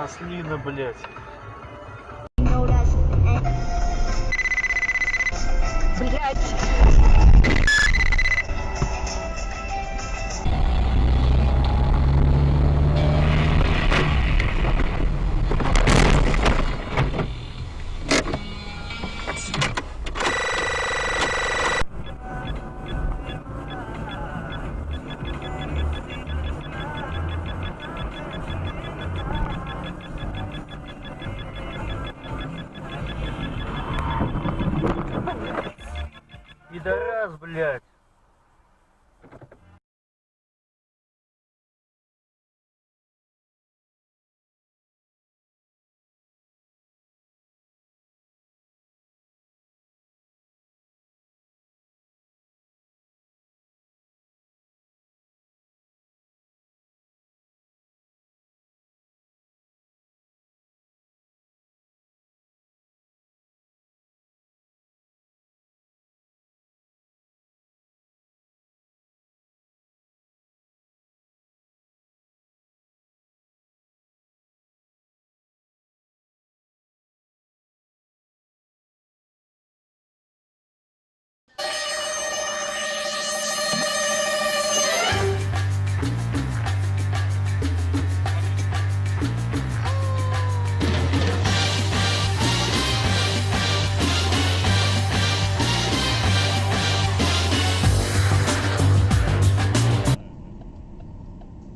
Ослина, блядь. Блядь. Пидорас, блядь.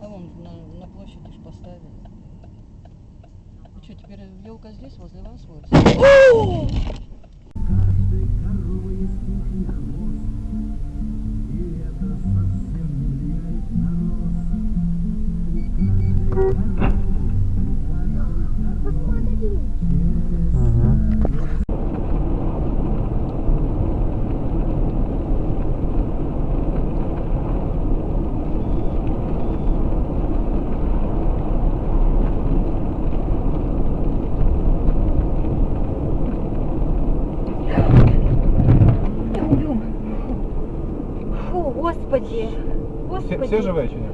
А вон на площади ж поставили. Ну что, теперь елка здесь, возле вас будет? Фу, господи. Господи. Все живые чи ні?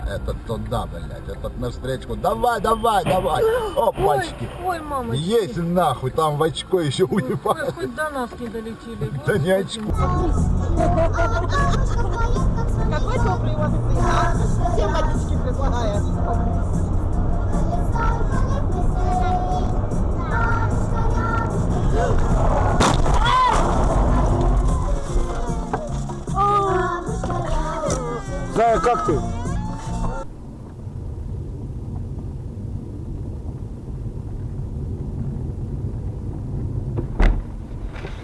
Этот туда, блядь, этот на встречку. Давай, давай, давай. Опачки. Ой, мама. Есть нахуй, там в очко еще уебать. Хоть до нас не долетели. Да не очко. Какой добрый у вас сын, а? Всем водички предлагает. Зая, как ты?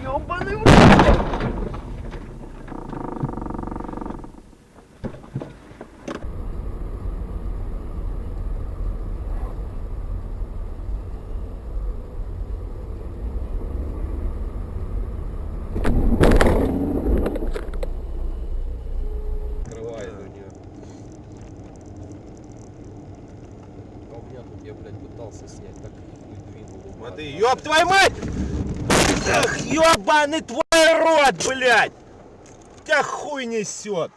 Ёбаный в рот! Открывает у нее. А у меня тут я, блядь, пытался снять, так хуй двинул. Смотри, ёб твою мать! Эх, ёбаный твой рот, блядь! Тебя хуй несет!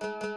Ой.